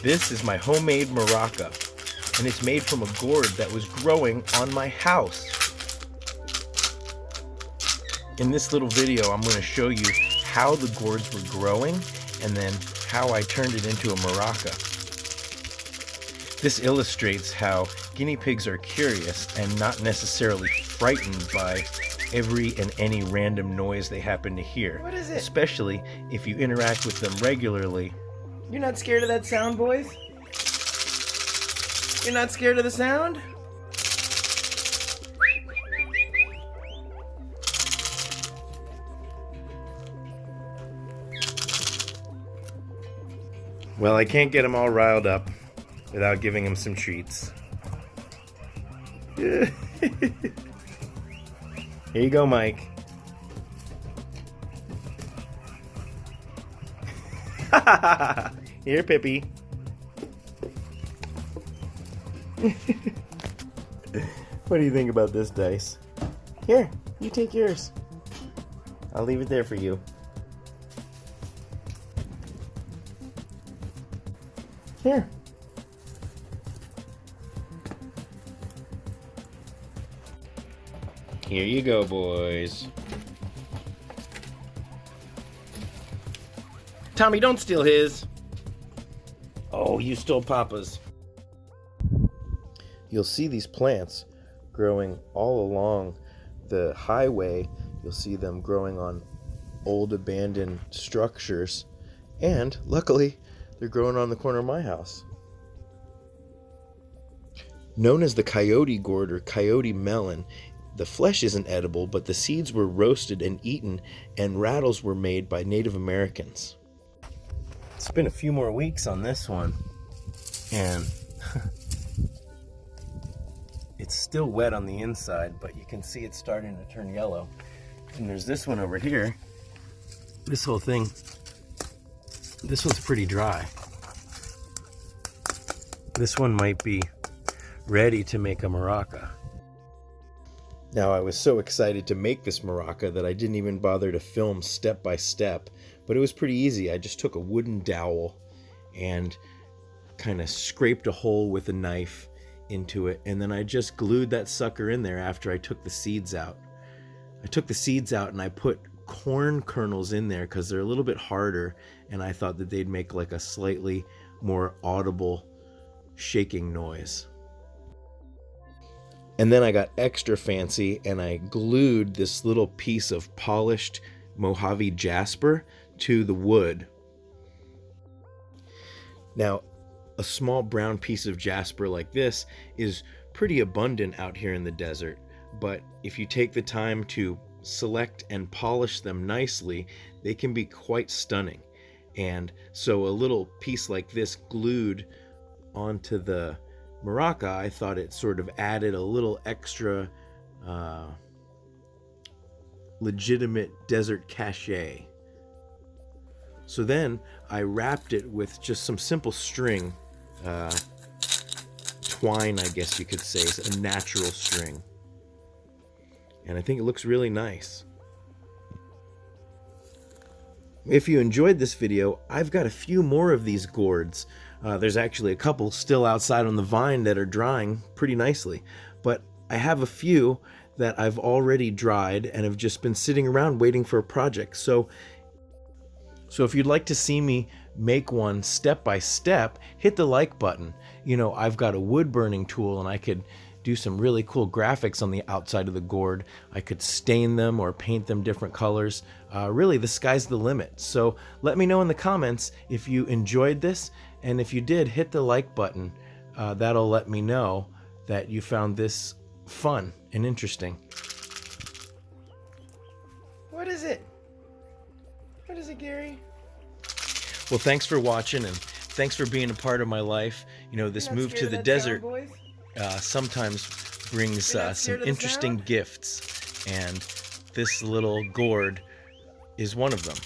This is my homemade maraca, and it's made from a gourd that was growing on my house. In this little video, I'm going to show you how the gourds were growing and then how I turned it into a maraca. This illustrates how guinea pigs are curious and not necessarily frightened by every and any random noise they happen to hear. What is it? Especially if you interact with them regularly. You're not scared of that sound, boys? You're not scared of the sound? Well, I can't get them all riled up without giving them some treats. Here you go, Mike. Here, Pippi. What do you think about this dice? Here, you take yours. I'll leave it there for you. Here. Here you go, boys. Tommy, don't steal his. Oh, you stole Papa's. You'll see these plants growing all along the highway. You'll see them growing on old abandoned structures. And luckily, they're growing on the corner of my house. Known as the coyote gourd or coyote melon, the flesh isn't edible, but the seeds were roasted and eaten, and rattles were made by Native Americans. It's been a few more weeks on this one, and it's still wet on the inside, but you can see it's starting to turn yellow. And there's this one over here. This whole thing, this one's pretty dry. This one might be ready to make a maraca. Now, I was so excited to make this maraca that I didn't even bother to film step by step, but it was pretty easy. I just took a wooden dowel and kind of scraped a hole with a knife into it, and then I just glued that sucker in there after I took the seeds out. I took the seeds out and I put corn kernels in there because they're a little bit harder, and I thought that they'd make like a slightly more audible shaking noise. And then I got extra fancy and I glued this little piece of polished Mojave jasper to the wood. Now, a small brown piece of jasper like this is pretty abundant out here in the desert, but if you take the time to select and polish them nicely, they can be quite stunning. And so a little piece like this glued onto the maraca, I thought it sort of added a little extra legitimate desert cachet. So then I wrapped it with just some simple string, twine, I guess you could say, a natural string. And I think it looks really nice. If you enjoyed this video, I've got a few more of these gourds. There's actually a couple still outside on the vine that are drying pretty nicely. But I have a few that I've already dried and have just been sitting around waiting for a project. So if you'd like to see me make one step by step, hit the like button. You know, I've got a wood burning tool and I could do some really cool graphics on the outside of the gourd. I could stain them or paint them different colors. Really, the sky's the limit. So let me know in the comments if you enjoyed this, and if you did, hit the like button. That'll let me know that you found this fun and interesting. What is it? What is it, Gary? Well, thanks for watching, and thanks for being a part of my life. You know, this move to the desert sometimes brings some interesting gifts, and this little gourd is one of them.